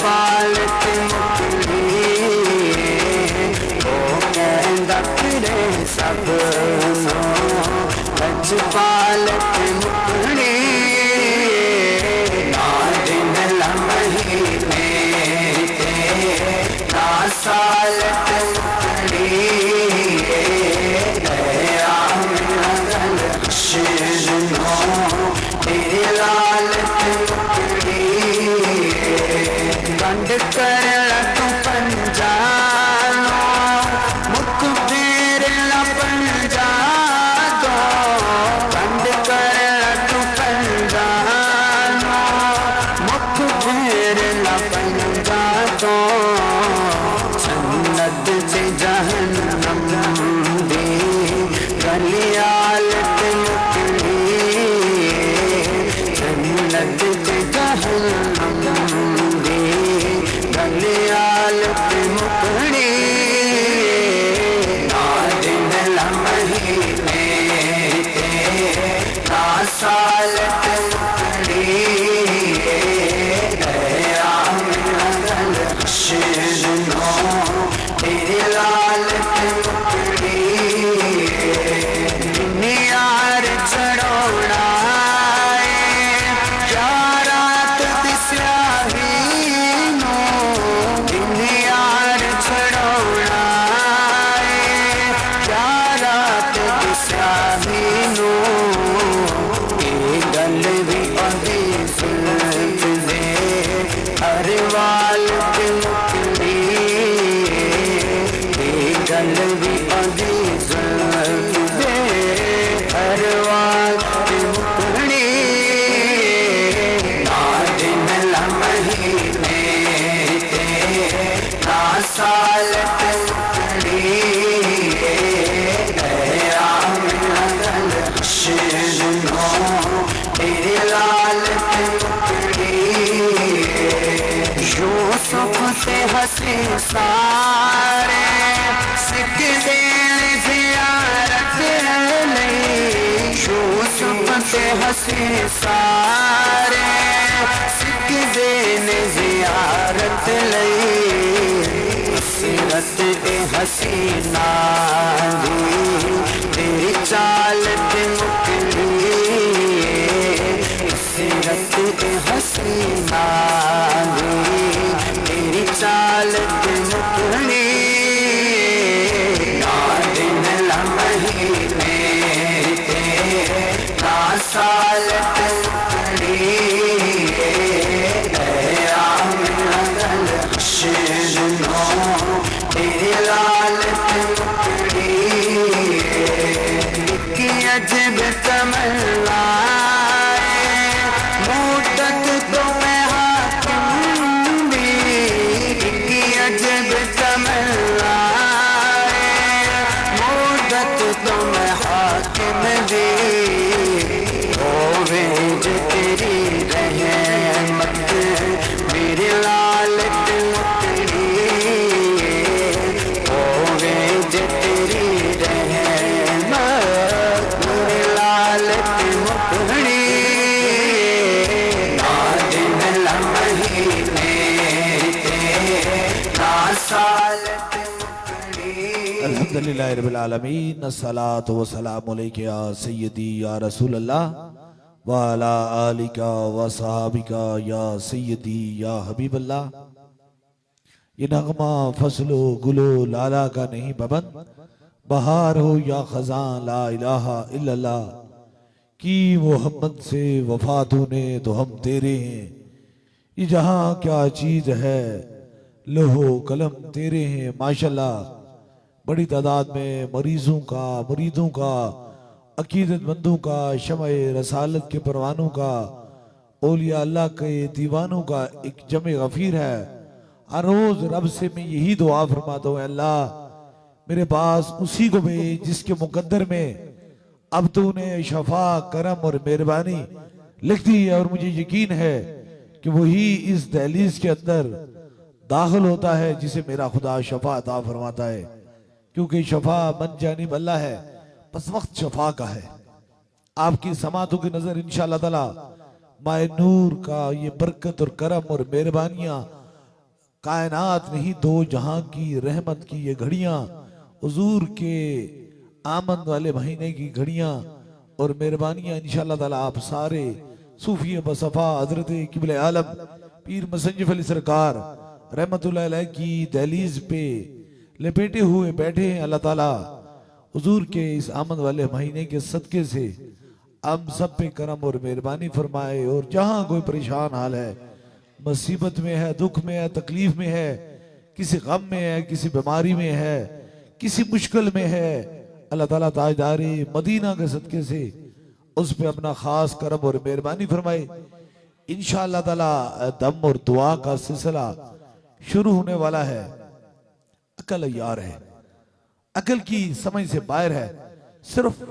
पाल ते मुकड़ी ओ कहंदा फिरे सब नो लज पाल ते मुकड़ी ना दिन लम्हे ते ना साल ते मुकड़ी दया मिलगल शेजनो तेरे लाल ते मुकड़ी गंड कर तू पंजानो मुख फेर ला पंजा दो गंड कर तू पंजानो मुख फेर ला पंजा दो जन्नत से जहन्नम दी गलियाल ते मुकड़ी जन्नत से जहन्नम दी गलियाल ते मुकड़ी ना दिन लम्हे ते ना साल ते मुकड़ी दया मिलगल शेजनो तेरे लाल ते मुकड़ी नियार चढ़ोड़ा क्या रात दिस्याही नो नियार चढ़ोड़ा क्या रात दिस्याही नो ये गल भी अभी सुल्फ दे हर वाल ते मुकड़ी ये गल भी अभी सुल्फ दे हर वाल ते मुकड़ी ना दिन लम्हे ते ना साल ते मुकड़ी दया मिलगल शेजनो तेरे लाल ते मुकड़ी यूसुफ से हंसे सारे सिख देन ज़ियारत लई यूसुफ से हंसे सारे सिख देन ज़ियारत लई सीरत ए हसीना दी तेरी चाल ते मुकड़ी सीरत ए हसीना दी तेरी चाल ते मुकड़ी ना दिन लम्हे ते ना साल ते मुकड़ी दया मिलगल शेजनो तेरे लाल ते मुकड़ी की अजब तमन्ना मुद्दत तो मैं हाकिम दी की अजब तमन्ना मुद्दत तो मैं हाकिम दी होवे जे तेरी रहमत मेरे लाल ते मुकड़ी होवे जे तेरी रहमत मेरे लाल ते मुकड़ी ना दिन लम्हे ते ना साल ते मुकड़ी। अल्हम्दुलिल्लाहि रब्बिल आलमीन अस्सलातु वस्सलामु अलैका या सय्यदी या रसूल अल्लाह व अला आलिका व सहाबिका या सय्यदी या हबीब अल्लाह। ये नगमा फसलो गुलो लाला का नहीं बबन बहार हो या खजान ला इलाहा इल्लल्लाह की मोहम्मद से वफा तूने तो हम तेरे हैं ये जहां क्या चीज है लोहो कलम तेरे हैं माशाल्लाह। बड़ी तादाद में मरीजों का मुरीदों का अकीदतमंदों का शमए रसालत के परवानों का औलिया अल्लाह के दीवानों का एक जमे गफीर है। हर रोज रब से मैं यही दुआ फरमाता हूँ अल्लाह मेरे पास उसी को भेज जिसके मुकद्दर में अब तूने शफा करम और मेहरबानी लिख दी है और मुझे यकीन है कि वही इस दहलीज के अंदर दाखिल होता है जिसे मेरा खुदा शफा अता फरमाता है, क्योंकि शफा मन जानिब अल्लाह है, बस वक्त शफा का है। आपकी समातों की नजर इंशाअल्लाह ताला माए नूर का ये बरकत और करम और मेहरबानियां कायनात नहीं दो जहां की रहमत की ये घड़ियां, हुजूर के आमद वाले महीने की घड़ियां और मेहरबानियां इंशाअल्लाह ताला आप सारे सूफी बसफा हजरत किबले आलम पीर मुसन्निफ अली सरकार रहमतुल्लाह अलैह की दहलीज पे लपेटे हुए बैठे हैं। अल्लाह ताला हुजूर के इस आमद वाले महीने के सदके से हम सब पे करम और मेहरबानी फरमाए। और जहां कोई परेशान हाल है, मुसीबत में है, दुख में है, तकलीफ में है, किसी गम में है, किसी बीमारी में है, किसी मुश्किल में है, अल्लाह ताला ताजदारी मदीना के सदके से उस पे अपना खास करम और मेहरबानी फरमाए। इंशाअल्लाह ताला दम और दुआ का सिलसिला शुरू होने वाला है। अकल यार है, अकल की समझ से बाहर है। सिर्फ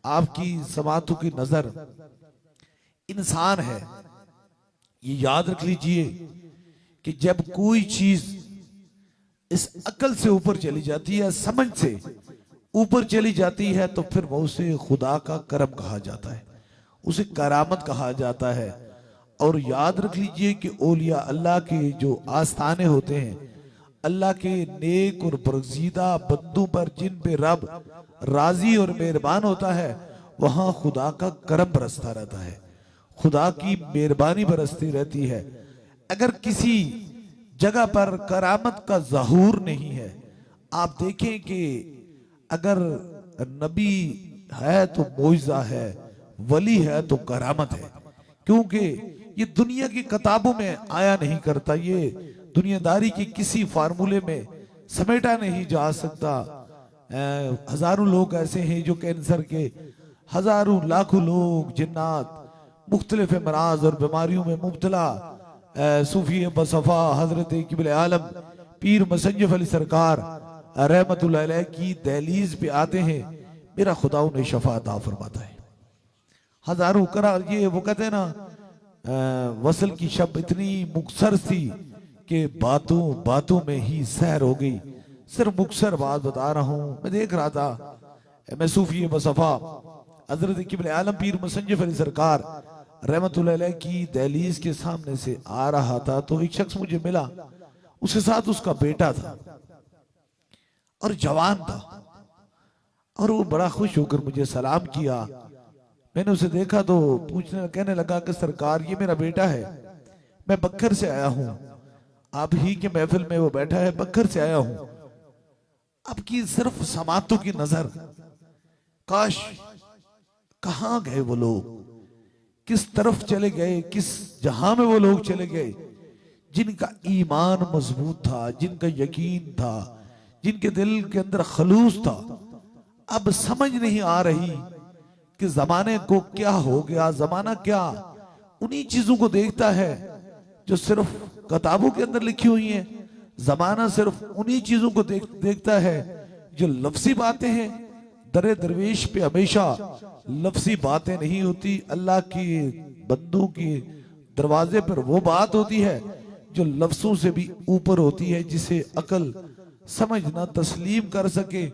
आपकी समातों की नजर इंसान है। ये याद रख लीजिए कि जब कोई चीज इस अकल से ऊपर चली जाती है, समझ से ऊपर चली जाती है, तो फिर वो उसे खुदा का करम कहा जाता है, उसे करामत कहा जाता है। और याद रख लीजिए कि औलिया अल्लाह के जो आस्थाने होते हैं, अल्लाह के नेक और बरगज़ीदा बंदों पर जिन पे रब राजी और मेहरबान होता है, वहां खुदा का करम बरसता रहता है, खुदा की मेहरबानी बरसती रहती है। अगर किसी जगह पर करामत का ज़हूर नहीं है, आप देखें कि अगर नबी है तो मोइज़ा है, वली है तो करामत है, क्योंकि ये दुनिया की किताबों में आया नहीं करता, ये दुनियादारी के किसी फार्मूले में समेटा नहीं जा सकता। हजारों लोग ऐसे हैं जो कैंसर के, हजारों लाखों लोग जिन्नात मुख्तलिफ मराज और बीमारियों में मुब्तला सूफी बसफा हजरत किबले आलम पीर मुसन्निफ अली सरकार रहमतुल्लाह अलैह की दहलीज पे आते हैं। मेरा खुदा उन्हें शफा अता फरमाता है। हजारों करा ये वो कहते हैं ना, वसल की शब इतनी मुक्सर थी कि बातों बातों में ही सहर हो गई। सिर्फ मुक्सर बात बता रहा हूं। मैं देख रहा था, मैं सूफी बसफा हजरत किबले आलम पीर मुसन्निफ अली सरकार रहमतुल्लाह अलैह की दहलीज के सामने से आ रहा था, तो एक शख्स मुझे मिला, उसके साथ उसका बेटा था और जवान था, और वो बड़ा खुश होकर मुझे सलाम किया। मैंने उसे देखा तो कहने लगा कि सरकार ये मेरा बेटा है, मैं बक्खर से आया हूं, आप ही के महफिल में वो बैठा है, बक्खर से आया हूं। आपकी सिर्फ समातों की नजर, काश कहां गए वो लोग, किस तरफ चले गए, किस जहां में वो लोग चले गए जिनका ईमान मजबूत था, जिनका यकीन था, जिनके दिल के अंदर खलूस था। अब समझ नहीं आ रही कि जमाने को क्या हो गया। जमाना क्या उन्हीं चीजों को देखता है जो सिर्फ किताबों के अंदर लिखी हुई हैं। जमाना सिर्फ उन्हीं चीजों को देखता है जो लफ्जी बातें हैं। दरे दरवेश पे हमेशा लफ्जी बातें नहीं होती, अल्लाह की बंदों के दरवाजे पर वो बात होती है जो लफ्जों से भी ऊपर होती है, जिसे अकल समझना तस्लीम कर सके,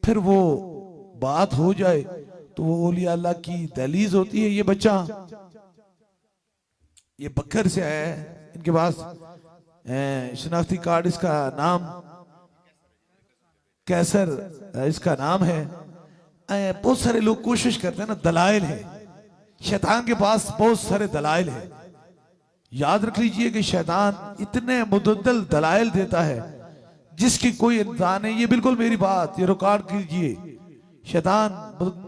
फिर वो बात हो जाए तो वो औलिया अल्लाह की दहलीज होती है। ये बच्चा ये बकर से आया है, इनके पास शनाख्ती कार्ड, इसका नाम कैसर इसका नाम है। बहुत सारे लोग कोशिश करते हैं ना, दलाइल है, शैतान के पास बहुत सारे दलाइल है। याद रख लीजिए कि शैतान इतने मुद्दल दलाइल देता है जिसकी कोई इंसान है। ये बिल्कुल मेरी बात, ये रिकॉर्ड कीजिए। शैतान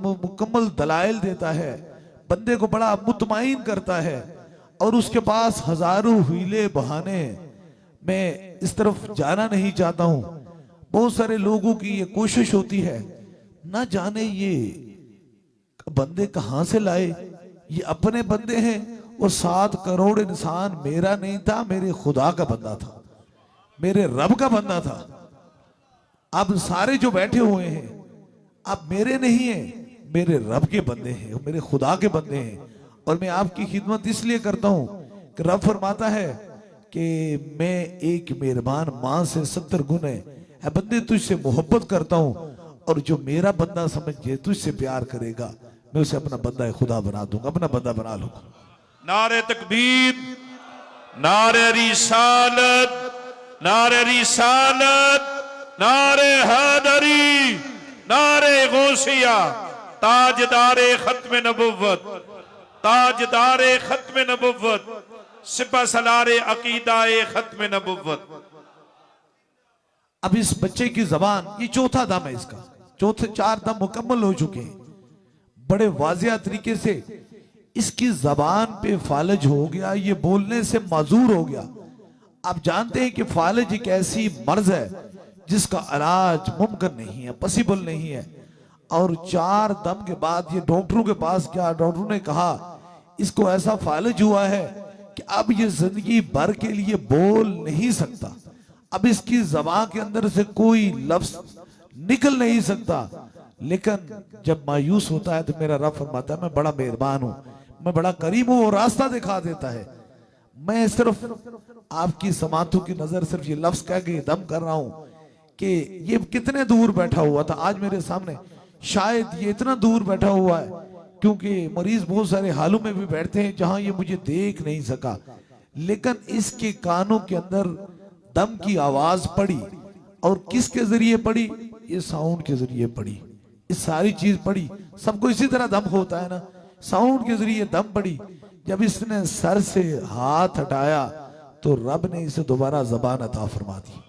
मुकम्मल दलाइल देता है, बंदे को बड़ा मुतमईन करता है, और उसके पास हजारों हीले बहाने। मैं इस तरफ जाना नहीं चाहता हूं। बहुत सारे लोगों की ये कोशिश होती है, ना जाने ये बंदे कहां से लाए, ये अपने बंदे हैं। वो 7 करोड़ इंसान मेरा नहीं था, मेरे खुदा का बंदा था, मेरे रब का बंदा था। अब सारे जो बैठे हुए हैं अब मेरे नहीं हैं, मेरे रब के बंदे हैं, मेरे खुदा के बंदे हैं। और मैं आपकी खिदमत इसलिए करता हूं कि रब फरमाता है कि मैं एक मेहरबान मां से 70 गुने है बंदे तुझसे मोहब्बत करता हूं, और जो मेरा बंदा समझे तुझसे प्यार करेगा, मैं उसे अपना बंदा खुदा बना दूंगा, अपना बंदा बना लूंगा। नारे तकबीर, नारे रिसालत, नारे रिसालत, नारे हैदरी, नारे गौसिया, ताजदारे खत्म नबुव्वत, ताजदारे खत्म नबुव्वत, सिपह सलारे अकीदाए खत्म नबुव्वत। अब इस बच्चे की जबान, ये चौथा दम है इसका, चौथे 4 दम मुकम्मल हो चुके हैं। बड़े वाजिया तरीके से इसकी जबान पे फालज हो गया, ये बोलने से माजूर हो गया। आप जानते हैं कि फालज एक ऐसी मर्ज है जिसका इलाज मुमकिन नहीं है, पॉसिबल नहीं है। और 4 दम के बाद ये डॉक्टरों के पास गया, डॉक्टरों ने कहा इसको ऐसा फालज हुआ है कि अब ये जिंदगी भर के लिए बोल नहीं सकता, अब इसकी जबान के अंदर से कोई लफ्ज निकल नहीं सकता। लेकिन जब मायूस होता है तो मेरा रब फरमाता है मैं बड़ा मेहरबान हूं, मैं बड़ा करीम हूं और रास्ता दिखा देता है। मैं सिर्फ आपकी समातों की नजर सिर्फ ये लफ्ज कह के दम कर रहा हूं कि ये कितने दूर बैठा हुआ था आज मेरे सामने। शायद ये इतना दूर बैठा हुआ है क्योंकि मरीज बहुत सारे हालों में भी बैठते हैं जहां ये मुझे देख नहीं सका, लेकिन इसके कानों के अंदर दम की आवाज पड़ी। और किसके जरिए पड़ी? ये साउंड के जरिए पड़ी, ये सारी चीज पड़ी। सबको इसी तरह दम होता है ना, साउंड के जरिए दम पड़ी। जब इसने सर से हाथ हटाया तो रब ने इसे दोबारा जबान अता फरमा दी।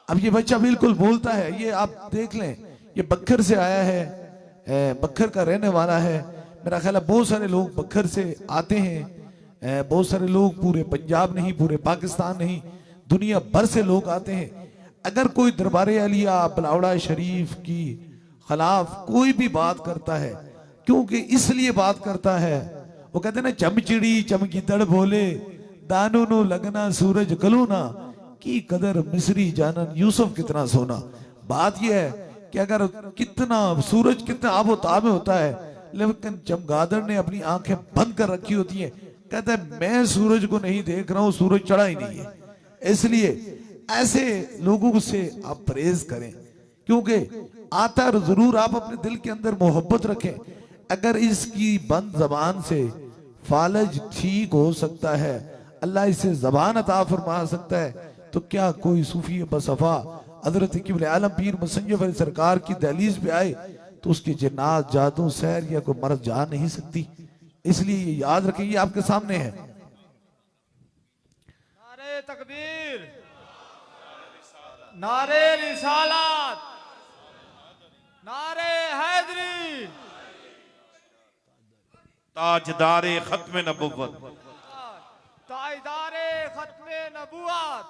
अब ये बच्चा बिल्कुल बोलता है। ये आप देख लें, ये बक्खर से आया है, बक्खर का रहने वाला है। मेरा ख्याल है बहुत सारे लोग बक्खर से आते हैं, बहुत सारे लोग पूरे पंजाब नहीं, पूरे पाकिस्तान नहीं, दुनिया भर से लोग आते हैं। अगर कोई दरबारे आलिया बलावड़ा शरीफ की खिलाफ कोई भी बात करता है, क्योंकि इसलिए बात करता है, वो कहते हैं ना चमचिड़ी चमकीदड़ बोले दानू नु लगना सूरज कलूना की कदर मिस्री जानन यूसुफ कितना सोना। बात यह है कि अगर कितना सूरज कितना आबो ताब में होता है, लेकिन चमगादड़ ने अपनी आंखें बंद कर रखी होती हैं। कहता है मैं सूरज को नहीं देख रहा हूं, सूरज चढ़ा ही नहीं है। इसलिए ऐसे लोगों से आप परहेज करें, क्योंकि आता जरूर आप अपने दिल के अंदर मोहब्बत रखें। अगर इसकी बंद जबान से फालज ठीक हो सकता है, अल्लाह इसे जबान अता फरमा सकता है, तो क्या कोई सूफी बसफा हजरत किबले आलम पीर मुसंजफ अली सरकार की दहलीज पे आए तो उसकी जिन्नात जादू सहर या कोई मर्ज जा नहीं सकती। इसलिए ये याद रखें, ये आपके सामने है। नारे तकबीर, नारे रिसालत, नारे हैदरी, ताजदारे खत्म नबुव्वत, ताजदारे खत्मे नबुव्वत।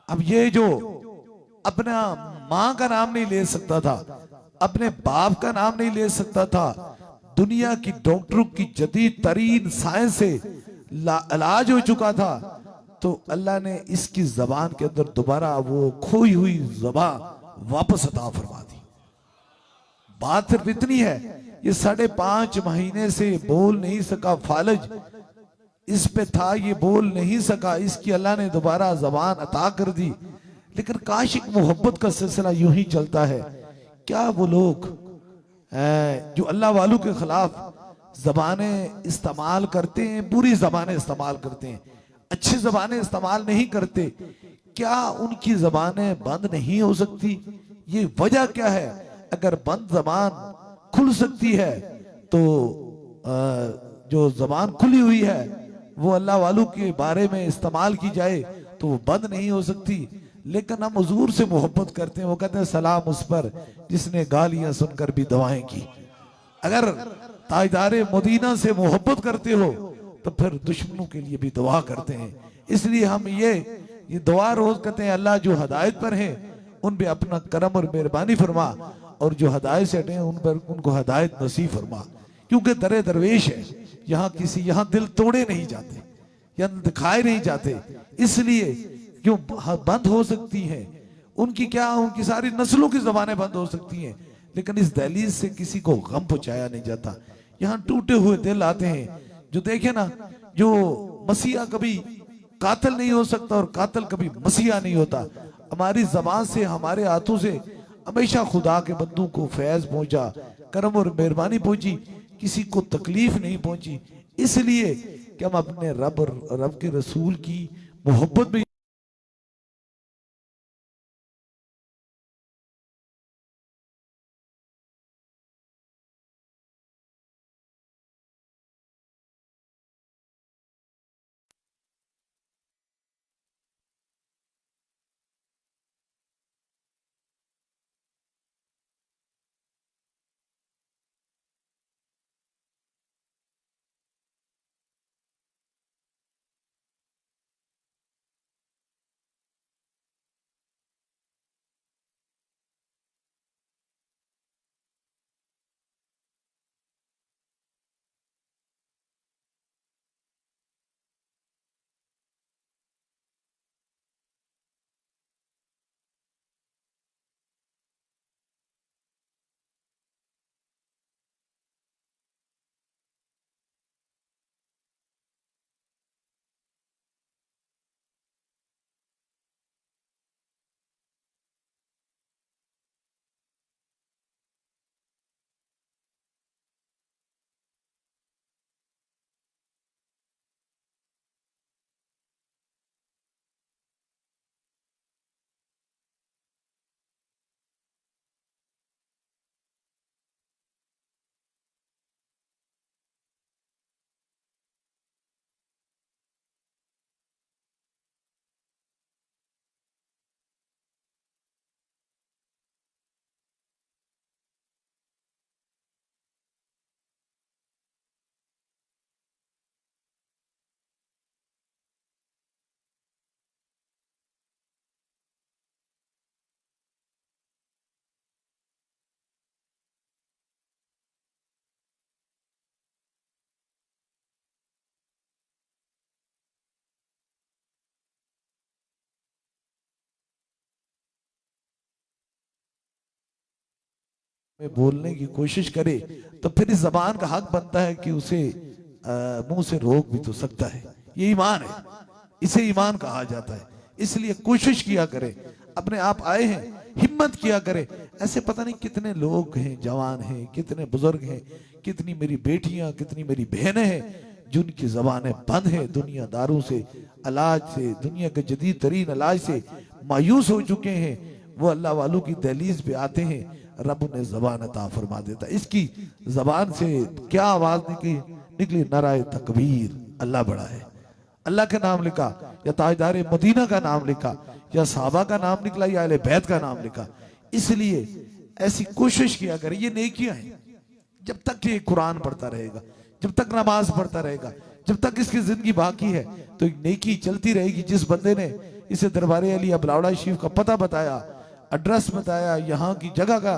अब ये जो अपना माँ का नाम नहीं ले सकता था, अपने बाप का नाम नहीं ले सकता था, दुनिया की डॉक्टरों की जदीद तरीन साइंस से इलाज हो चुका था, तो अल्लाह ने इसकी जबान के अंदर दोबारा वो खोई हुई जबान वापस अता फरमा दी। बात सिर्फ इतनी है, ये 5.5 महीने से बोल नहीं सका, फालज इस पे था, ये बोल नहीं सका, इसकी अल्लाह ने दोबारा जबान अता कर दी। लेकिन काशिक मोहब्बत का सिलसिला यूं ही चलता है। क्या वो लोग जो अल्लाह वालों के खिलाफ जबानें इस्तेमाल करते हैं, बुरी जबानें इस्तेमाल करते हैं, अच्छी जबानें इस्तेमाल नहीं करते, क्या उनकी जबानें बंद नहीं हो सकती? ये वजह क्या है? अगर बंद जबान खुल सकती है तो जो जबान खुली हुई है वो अल्लाह वालों के बारे में इस्तेमाल की जाए तो वो बंद नहीं हो सकती। लेकिन हम हुजूर से मोहब्बत करते हैं, वो कहते हैं सलाम उस पर जिसने गालियां सुनकर भी दुआएं की। अगर ताजदारे मदीना से मोहब्बत करते हो तो फिर दुश्मनों के लिए भी दुआ करते हैं। इसलिए हम ये दुआ रोज करते हैं, अल्लाह जो हदायत पर हैं उन पे अपना करम और मेहरबानी फरमा, और जो हदायत से हटे हैं उन पर उनको हदायत नसीब फरमा। क्योंकि दरे दरवेश है, यहाँ दिल तोड़े नहीं जाते, यहाँ दिखाए नहीं जाते, इसलिए क्यों बंद हो सकती हैं उनकी, क्या उनकी सारी नस्लों की जबानें बंद हो सकती हैं, लेकिन इस दहलीज से किसी को गम पहुंचाया नहीं जाता। यहाँ टूटे हुए दिल आते हैं, जो देखे ना, जो मसीहा कभी कातिल नहीं हो सकता और कातिल कभी मसीहा नहीं होता। हमारी जबान से, हमारे हाथों से हमेशा खुदा के बंदों को फैज पहुंचा, करम और मेहरबानी पहुंची, किसी को तकलीफ नहीं पहुंची। इसलिए कि हम अपने रब के रसूल की मोहब्बत में में बोलने की कोशिश करे तो फिर इस जबान का हक बनता है कि उसे मुंह से रोक भी तो सकता है। ये ईमान है, इसे ईमान कहा जाता है। इसलिए कोशिश किया करे, अपने आप आए हैं, हिम्मत किया करे। ऐसे पता नहीं कितने लोग हैं, जवान हैं, कितने बुजुर्ग हैं, कितनी मेरी बेटियां, कितनी मेरी बहनें हैं जिनकी जबानें बंद है, दुनियादारों से, इलाज से, दुनिया के जदीद तरीन इलाज से मायूस हो चुके हैं। वो अल्लाह वालों की दहलीज पे आते हैं, रब ने जबान अता फरमा देता। इसकी जबान से क्या आवाज निकली? नाराए तकबीर, अल्लाह बड़ा है। अल्लाह का नाम लिखा, या ताजदार मदीना का नाम लिखा, या साहबा का नाम निकला, या अहले बैत का नाम लिखा। इसलिए ऐसी कोशिश किया करे। ये नेकियां हैं। जब तक ये कुरान पढ़ता रहेगा, जब तक नमाज पढ़ता रहेगा, जब तक इसकी जिंदगी बाकी है, तो नेकी चलती रहेगी। जिस बंदे ने इसे दरबार अली बलावड़ा शरीफ का पता बताया, एड्रेस बताया, यहाँ की जगह का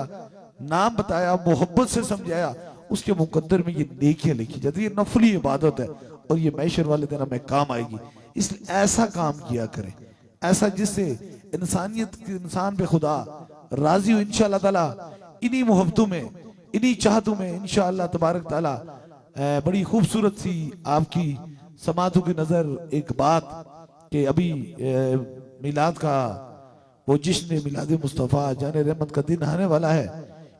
नाम बताया, मोहब्बत से समझाया, उसके मुकद्दर में ये नेकियां लिखी जाती है। ये नफली इबादत है और ये मैशर वाले दिन हमें काम आएगी। इसलिए ऐसा काम किया करें, ऐसा जिससे इंसानियत, इंसान पे खुदा राजी हो। इंशाअल्लाह ताला इन्हीं मोहब्बतों में, इन्हीं चाहतों में इंशाअल्लाह तबारक ताला बड़ी खूबसूरत सी आपकी समातों की नजर एक बात कि अभी मिलाद का वो जिश्न मिलाद मुस्तफ़ा जाने रहमत का दिन आने वाला है।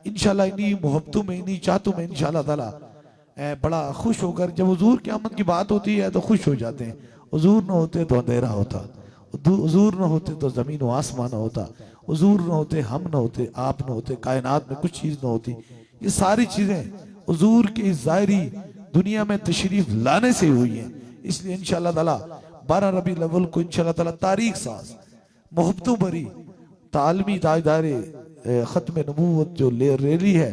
इंशाल्लाह इन्हीं मोहब्बतों में, इन्हीं चाहतों में इंशाल्लाह ताला बड़ा खुश होकर, जब हुजूर की आमद की बात होती है तो खुश हो जाते हैं। हुजूर न होते तो अंधेरा होता, हुजूर न होते तो जमीन व आसमान न होता, हुजूर न होते हम न होते, आप न होते, कायनात में कुछ चीज न होती। ये सारी चीजें हुजूर के ज़ाहिरी दुनिया में तशरीफ लाने से हुई हैं। इसलिए इंशाअल्लाह ताला 12 रबीउल अव्वल को इंशाअल्लाह ताला तारीख साज, मोहब्बतों भरी, तालमी ताजदारे खत्म नबूवत जो रैली है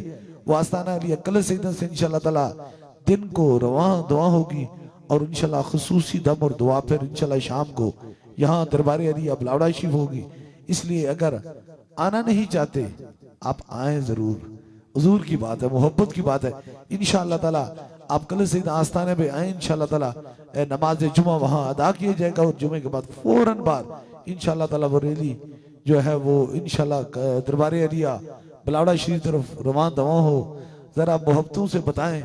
वो आस्ताना अली अकल सईदन से इंशाअल्लाह ताला दिन को रवां दुआ होगी और इंशाअल्लाह खुसूसी दम और दुआ फिर इंशाअल्लाह शाम को यहाँ दरबार अली बलावड़ा शरीफ होगी। इसलिए अगर आना नहीं चाहते आप आए जरूर, हुजूर की बात है, मोहब्बत की बात है। इंशाअल्लाह ताला आप कल सईद आस्ताने पे आए, इंशाअल्लाह ताला नमाज जुमा वहाँ अदा किया जाएगा और जुमे के बाद फौरन बाद इंशाअल्लाह ताला वो रैली जो है वो इंशाअल्लाह दरबार अलिया बलावड़ा शरीफ तरफ रवान दवा हो। जरा मोहब्बतों से बताएं,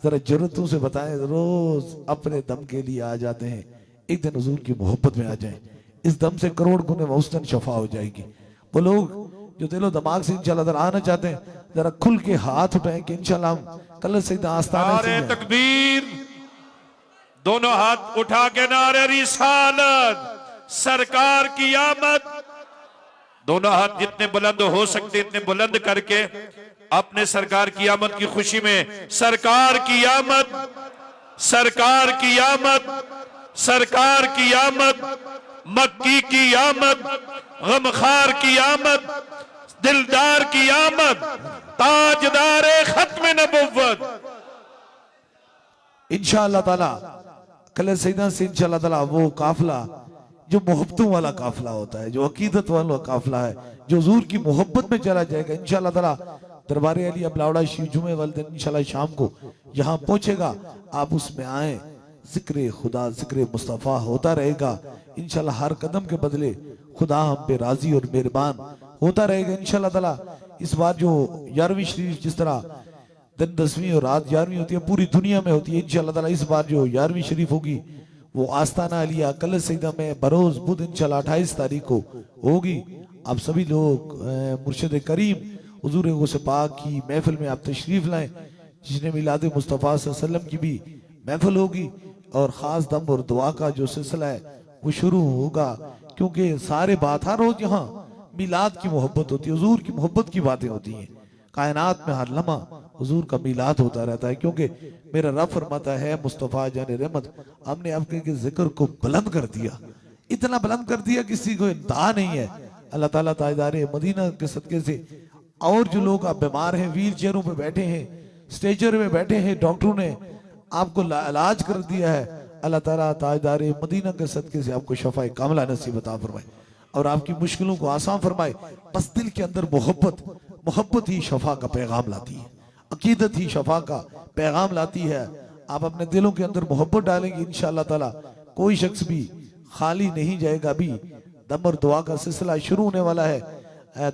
जरा जरूरतों से बताएं। रोज अपने दम के लिए आ जाते हैं, एक दिन हुजूर की मोहब्बत में आ जाएं, इस दम से करोड़ गुने मौसतन शफा हो जाएगी। वो लोग जो दिलो दिमाग से इंशाअल्लाह ताला आना चाहते हैं, जरा खुल के हाथ उठाएं कि इंशाअल्लाह हम कल सईद आस्ताने से तकबीर, दोनों हाथ उठा के नारे रिसालत, सरकार की आमद। दोनों हाथ जितने बुलंद हो सकते इतने बुलंद करके अपने सरकार की आमद की खुशी में सरकार की आमद, सरकार की आमद, सरकार की आमद, मक्की की आमद, गमखार की आमद, दिलदार की आमद, ताजदार खत्म नबुव्वत। इंशाअल्लाह ताला कल सईदा से इंशाअल्लाह ताला वो काफिला जो मोहब्बतों वाला काफिला होता है, जो अकीदत वाला काफिला है, जो हुजूर की मोहब्बत में चला जाएगा इंशाअल्लाह ताला दरबार अली अबलावड़ा शरीफ जुमे वाले दिन इंशाअल्लाह शाम को यहाँ पहुंचेगा। आप उसमें आए, जिक्र खुदा जिक्र मुस्तफ़ा होता रहेगा इंशाअल्लाह। हर कदम के बदले खुदा हम पे राजी और मेहरबान होता रहेगा इंशाअल्लाह ताला। इस बार जो 11वीं शरीफ जिस तरह दिन 10वीं और रात 11वीं होती है पूरी दुनिया में होती है इंशाअल्लाह ताला, इस बार जो 11वीं शरीफ होगी वो आस्ताना अलिया कल सईदा में बरोज बुध इंशाअल्लाह 28 तारीख को होगी। आप सभी लोग मुर्शिद करीम हुजूर गौसे पाक की महफिल में आप तशरीफ लाएं, जिसने मिलाद मुस्तफ़ा सल्लल्लाहु अलैहि वसल्लम की भी महफिल होगी और खास दम और दुआ का जो सिलसिला है वो शुरू होगा, क्योंकि सारे बात हर रोज यहाँ मिलाद की मोहब्बत होती है, हुजूर की मोहब्बत की बातें होती हैं। कायनात में हर लम्हा हुजूर का मिलाद होता रहता है, क्योंकि मेरा रब फरमाता है मुस्तफ़ा जान रहमत हमने आपके जिक्र को बुलंद कर दिया, इतना बुलंद कर दिया किसी को इंतहा नहीं है। अल्लाह ताला ताजदार मदीना के सदके से और जो लोग आप बीमार हैं, व्हील चेयरों पे बैठे हैं, स्ट्रेचर में बैठे हैं, डॉक्टरों ने आपको इलाज कर दिया है, अल्लाह ताला ताजदार मदीना के सदके से आपको शफाए कामला नसीब अता फरमाए और आपकी मुश्किलों को आसान फरमाए। बस दिल के अंदर मोहब्बत ही शफा का पैगाम लाती है, अकीदत ही शफा का पैगाम लाती है। आप अपने दिलों के अंदर मोहब्बत डालेंगे इंशाअल्लाह ताला कोई शख्स भी खाली नहीं जाएगा। अभी दम और दुआ का सिलसिला शुरू होने वाला है,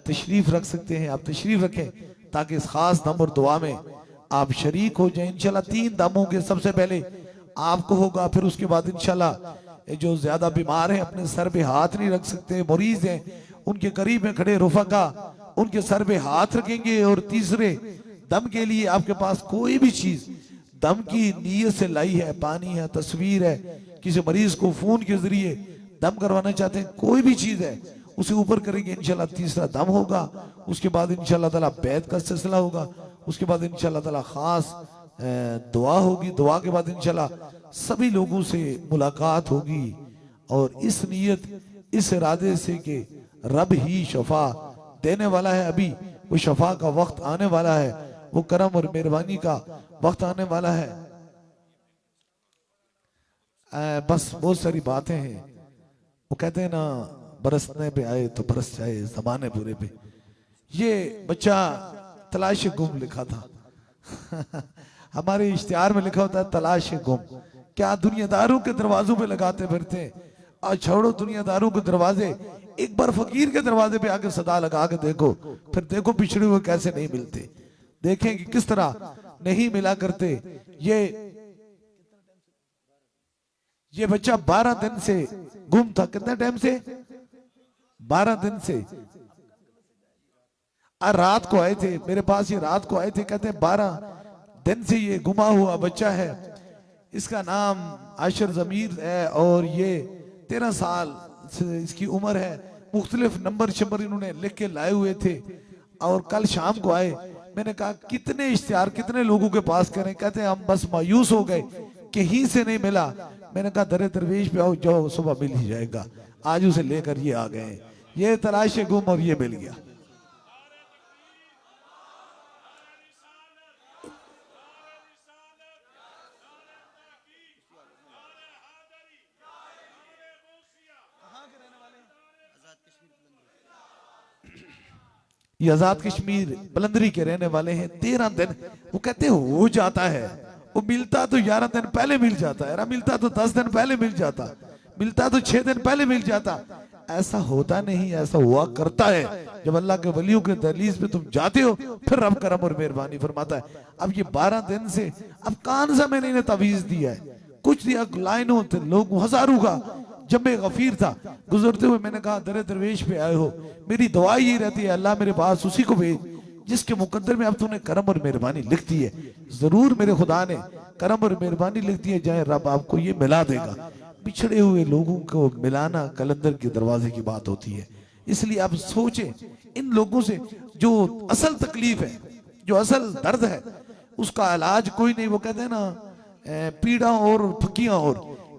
तशरीफ रख सकते हैं, आप तशरीफ रखें ताकि इस खास दम और दुआ में आप शरीक हो जाए इंशाल्लाह। 3 दमों के सबसे पहले आपको होगा, फिर उसके बाद इंशाल्लाह जो ज्यादा बीमार हैं अपने सर पे हाथ नहीं रख सकते, मरीज हैं, उनके करीब में खड़े रुफका उनके सर पे हाथ रखेंगे। और तीसरे दम के लिए आपके पास कोई भी चीज दम की नीयत से लाई है, पानी है, तस्वीर है, किसी मरीज को फोन के जरिए दम करवाना चाहते हैं, कोई भी चीज है उसे ऊपर करेंगे इंशाल्लाह। तीसरा दम होगा, उसके बाद इंशाल्लाह ताला बैत का सिलसिला होगा, उसके बाद इंशाल्लाह ताला खास दुआ होगी, दुआ के बाद इंशाल्लाह सभी लोगों से मुलाकात होगी और इस नीयत इस इरादे से कि रब ही शफा देने वाला है। अभी वो शफा का वक्त आने वाला है, वो करम और मेहरबानी का वक्त आने वाला है। बस बहुत सारी बातें हैं, वो कहते हैं ना बरसने पे आए तो बरस जाए जमाने पूरे पे। ये बच्चा तलाश गुम लिखा था हमारे इश्तिहार में लिखा होता है तलाश गुम। क्या दुनियादारों के दरवाजों पे लगाते फिरते हैं, और छोड़ो दुनियादारों के दरवाजे, एक बार फकीर के दरवाजे पे आके सदा लगा के देखो, फिर देखो पिछड़े हुए कैसे नहीं मिलते, देखें कि किस तरह नहीं मिला करते। ये बच्चा 12 दिन से गुम था। कितने टाइम से? 12 दिन से। रात को आए थे मेरे पास, ये रात को आए थे, कहते हैं 12 दिन से ये गुमा हुआ बच्चा है। इसका नाम आशर जमीर है और ये 13 साल से इसकी उम्र है। मुख्तलिफ नंबर शंबर इन्होंने लिख के लाए हुए थे और कल शाम को आए। मैंने कहा कितने इश्तिहार कितने लोगों के पास करें, कहते हैं हम बस मायूस हो गए, कहीं से नहीं मिला। मैंने कहा दरे दरवेश पे आओ, जाओ सुबह मिल ही जाएगा। आज उसे लेकर ये आ गए, ये तलाश गुम और ये मिल गया। ये आजाद कश्मीर बलंदरी के रहने वाले हैं। 13 दिन वो कहते हो जाता है, वो मिलता तो 11 दिन पहले मिल जाता है, मिलता तो 10 दिन पहले मिल जाता, मिलता तो 6 दिन पहले मिल जाता। ऐसा होता नहीं, ऐसा हुआ करता है। जब अल्लाह के वलियों के दहलीज पे तुम जाते हो फिर रब करम और मेहरबानी फरमाता है। अब ये 12 दिन से अब कौन सा मैंने इन्हें तवीज दिया है, कुछ दिया लाइनों थे, लोग हजारों का जब गफीर था गुजरते हुए। मैंने कहा दरे दरवेश पे आए हो, मेरी दुआ यही रहती है अल्लाह मेरे पास उसी को भेज जिसके मुकद्दर में अब तूने करम और मेहरबानी लिख दी है। जरूर मेरे खुदा ने करम और मेहरबानी लिख दी है, जाए रब आपको ये मिला देगा। बिछड़े हुए लोगों को मिलाना कलंदर के दरवाजे की बात होती है। इसलिए आप सोचें इन लोगों से जो असल तकलीफ है, जो असल दर्द है, उसका इलाज कोई नहीं। वो कहते हैं ना पीड़ा और फकियां और।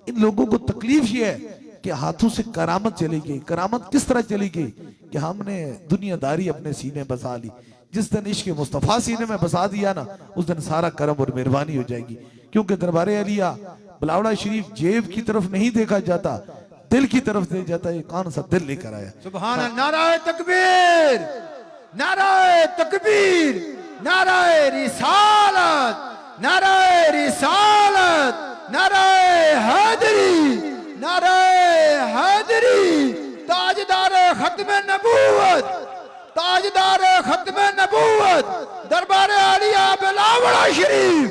इन लोगों को तकलीफ ये है कि हाथों से करामत चली गई। करामत किस तरह चली गई कि हमने दुनियादारी अपने सीने बसा ली। जिस दिन इश्क मुस्तफा सीने में बसा दिया ना, उस दिन सारा करम और मेहरबानी हो जाएगी। क्योंकि दरबारे अलिया बिलावड़ा शरीफ जेब की तरफ नहीं देखा जाता, दिल की तरफ देखा जाता है। कौन सा दिल लेकर आया। सुभान अल्लाह। नाराए तकबीर, नाराए तकबीर, नाराए रिसालत, नाराए रिसालत, नाराए हैदरी, नाराए हैदरी। ताजदार खत्म नबूवत, ताजदार खत्म नबूवत, दरबारे आलिया बिलावड़ा शरीफ।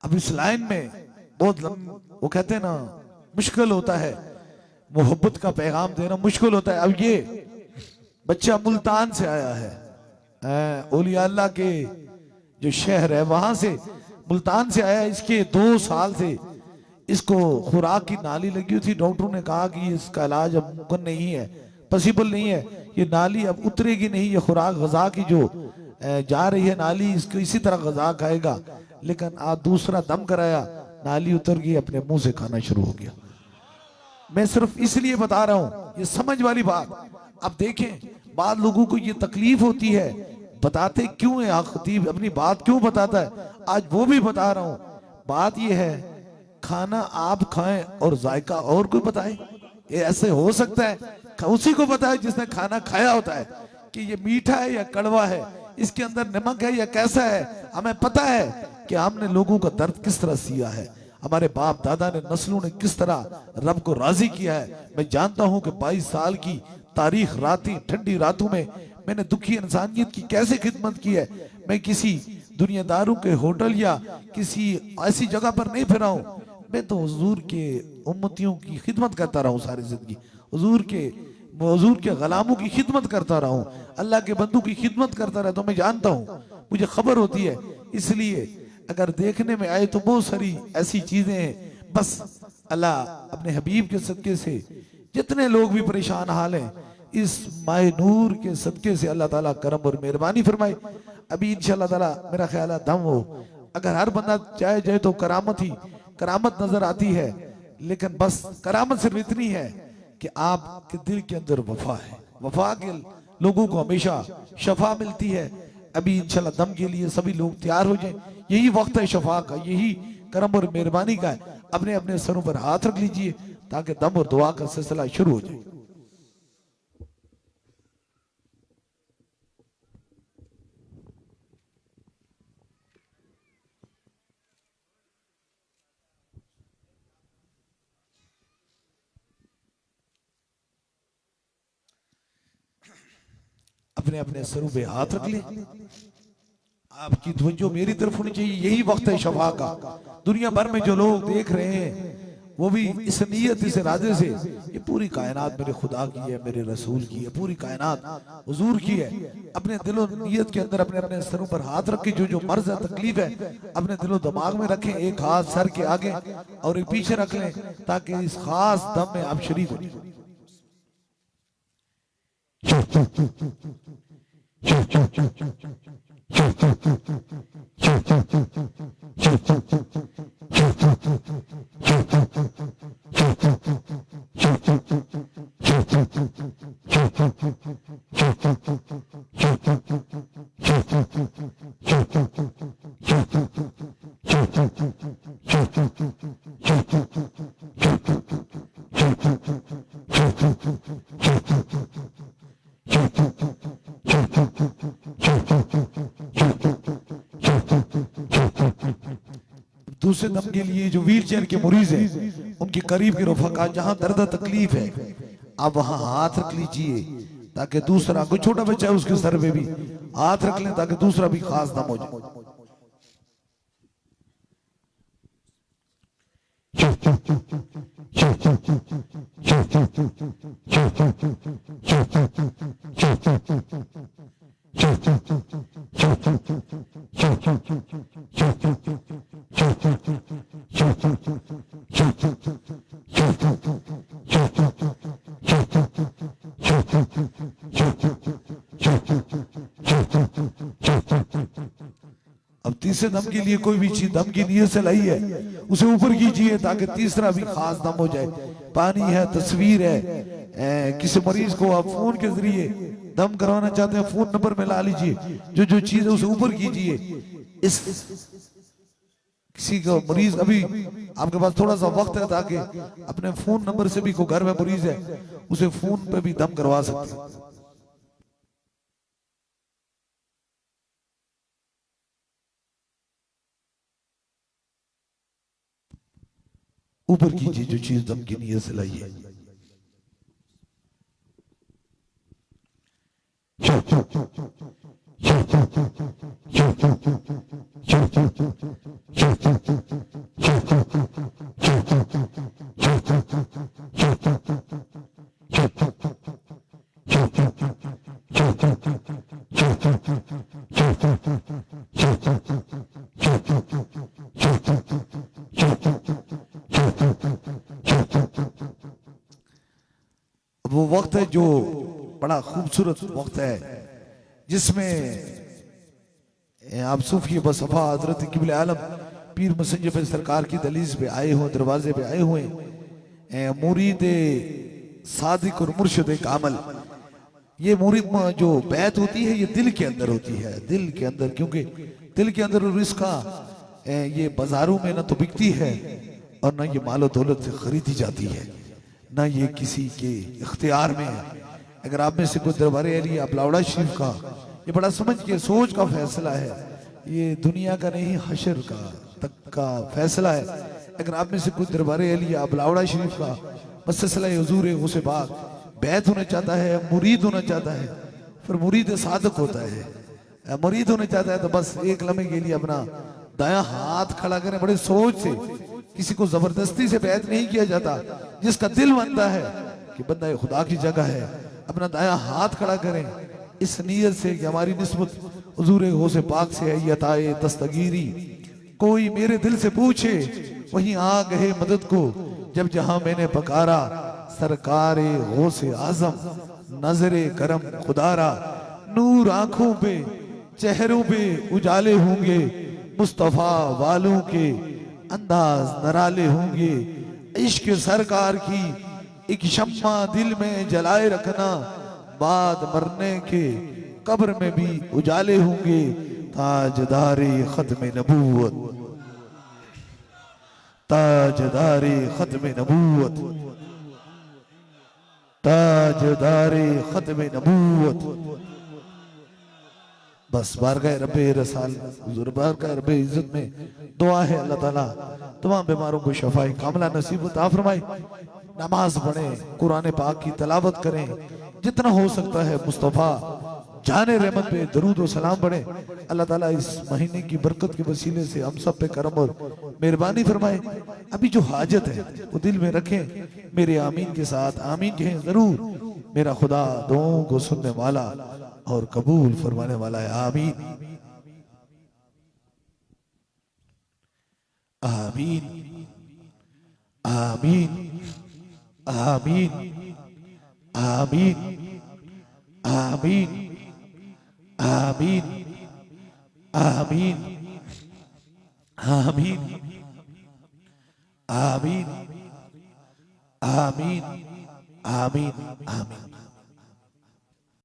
अब इस लाइन में बहुत वो कहते हैं ना मुश्किल होता है, मोहब्बत का पैगाम देना मुश्किल होता है। अब ये बच्चा मुल्तान से आया है, औलिया अल्लाह के जो शहर है वहां से, मुल्तान से आया। इसके 2 साल से इसको खुराक की नाली लगी हुई थी। डॉक्टरों ने कहा कि इसका इलाज अब मुमकिन नहीं है, पॉसिबल नहीं है, ये नाली अब उतरेगी नहीं। ये खुराक गजा की जो जा रही है नाली, इसको इसी तरह गजा खाएगा। लेकिन आज दूसरा दम कराया, नाली उतर गई, अपने मुंह से खाना शुरू हो गया। मैं सिर्फ इसलिए बता रहा हूं, ये समझ वाली बात। अब देखें बाद लोगों को ये तकलीफ होती है, बताते क्यों है खतीब अपनी बात क्यों बताता है, आज वो भी बता रहा हूं। बात ये है खाना आप खाएं और जायका और कोई बताए। ये ऐसे हो सकता है उसी को पता है जिसने खाना खाया होता है कि ये मीठा है या कड़वा है, इसके अंदर नमक है या कैसा है। हमें पता है कि हमने लोगों का दर्द किस तरह सिया है, हमारे बाप दादा ने, नस्लों ने किस तरह रब को राजी किया है। मैं जानता हूं कि 22 साल की तारीख रातें, ठंडी रातों में मैंने दुखी इंसानियत की कैसे खिदमत की है। मैं किसी दुनियादारों के होटल या किसी ऐसी जगह पर नहीं फिरा हूं। मैं तो हुजूर के उम्मतियों की खिदमत करता रहा हूं सारी जिंदगी। हुजूर के गुलामों की खिदमत करता रहा हूं, अल्लाह के बंदों की खिदमत करता रहा। तो मैं जानता हूं, मुझे खबर होती है। इसलिए अगर देखने में आए तो बहुत सारी ऐसी चीजें हैं। बस अल्लाह अपने हबीब के सदके से जितने लोग भी परेशान हाल हैं, इस माए नूर के सदके से अल्लाह ताला करम और मेहरबानी फरमाए। अभी इंशाअल्लाह ताला मेरा ख्याल है दम हो, अगर हर बंदा चाहे जाए तो करामत नजर आती है। लेकिन बस करामत सिर्फ इतनी है कि आपके दिल के अंदर वफा है। वफा के लोगों को हमेशा शफा मिलती है। अभी इंशाल्लाह दम के लिए सभी लोग तैयार हो जाएं। यही वक्त है शफा का, यही करम और मेहरबानी का है। अपने अपने सरों पर हाथ रख लीजिए ताकि दम और दुआ का सिलसिला शुरू हो जाए। अपने अपने सरों पे हाथ रख ले। आपकी तवज्जो मेरी तरफ होनी चाहिए। यही वक्त है शफा का। दुनिया भर में जो लोग देख रहे हैं वो भी इस नीयत, इस इरादे से, ये पूरी कायनात मेरे खुदा की है, मेरे रसूल की है, पूरी कायनात हुजूर की है। अपने दिलो नीयत के अंदर अपने अपने सरों पर हाथ रख के जो मर्ज है, तकलीफ है, अपने दिलो दिमाग में रखें। एक हाथ सर के आगे और एक पीछे रख लें ताकि इस खास दम में आप शरीक हो। दूसरे दम के लिए जो व्हील चेयर के मरीज हैं, उनके करीब के रफका जहां दर्द तकलीफ है, आप वहां हाथ रख लीजिए ताकि दूसरा, कोई छोटा बच्चा है उसके सर पे भी हाथ रख लें ताकि दूसरा भी खास दम हो जाए। अब तीसरे दम के लिए कोई भी चीज दम की नीयत से लाई है उसे ऊपर कीजिए ताकि तीसरा भी खास दम हो जाए। पानी है, तस्वीर है, किसी मरीज को आप फोन के जरिए दम करवाना चाहते हैं, फोन नंबर में ला लीजिए, जो जो चीज है उसे ऊपर कीजिए। इस किसी को मरीज अभी आपके पास थोड़ा सा वक्त है ताकि अपने फोन नंबर से भी कोई घर में मरीज है उसे फोन पे भी दम करवा सकते हैं। ऊपर कीजिए जो चीज दम की नीयत से लाई है। वो वक्त है जो बड़ा खूबसूरत वक्त है जिसमें आप सूफी बसफा हजरत किबले आलम पीर मसंजर पे सरकार की दलीज पे आए हुए, दरवाजे पे आए हुए मुरीद सादिक और मुर्शिद कामल। ये मुरीद जो बैत होती है ये दिल के अंदर होती है, दिल के अंदर, क्योंकि दिल के अंदर और इसका ये बाजारों में ना तो बिकती है और ना ये मालो दौलत से खरीदी जाती है, ना ये किसी के इख्तियार में है। अगर आप में से कोई दरबार अली अपलावड़ा शरीफ का, ये बड़ा समझ के सोच का फैसला है, ये दुनिया का नहीं हशर का तक का फैसला है। अगर आप में से कोई दरबार अली अपलावड़ा शरीफ का मसला हुजूर उसे बाग बैत होना चाहता है, मुरीद होना चाहता है, फिर मुरीद सादक होता है। मुरीद होना चाहता है तो बस एक लम्हे के लिए अपना दायां हाथ खड़ा करें, बड़े सोच से, किसी को जबरदस्ती से बैत नहीं किया जाता। जिसका दिल बनता है कि बंदा खुदा की जगह है, अपना दायां हाथ खड़ा करें इस नीयत से कि हमारी निस्बत हुजूर गौसे पाक से है, यताए दस्तगीरी। कोई मेरे दिल से पूछे वहीं आ गए मदद को, जब जहां मैंने पकारा सरकार गौसे आजम नजरे करम खुदारा। नूर आंखों पे चेहरों पे उजाले होंगे, मुस्तफा वालों के अंदाज नराले होंगे। इश्क सरकार की एक शम्मा दिल में जलाए रखना, बाद मरने के कब्र में भी उजाले होंगे। ताजदारे खत्म नबूवत, ताजदारे खत्म नबूवत, ताजदारे खत्म नबूवत। बस बारगाह रब्बे रसाल हुजूर बारगाह रब्बे इज्जत में दुआ है अल्लाह ताला तमाम बीमारों को शफाए कामला नसीब अता फरमाए। नमाज पढ़ें, कुरान पाक की तिलावत करें, जितना हो सकता है मुस्तफ़ा जाने रहमत पे दरूद और सलाम पढ़ें। अल्लाह ताला इस महीने की बरकत के वसीले से हम सब पे करम और मेहरबानी फरमाए। अभी जो हाजत है वो दिल में रखें, मेरे आमीन के साथ आमीन कहें जरूर। मेरा खुदा दुआओं को सुनने वाला और कबूल फरमाने वाला है। आमीन आमीन आमीन आमीन आमीन आमीन आमीन आमीन आमीन आमीन आमीन आमीन आमीन।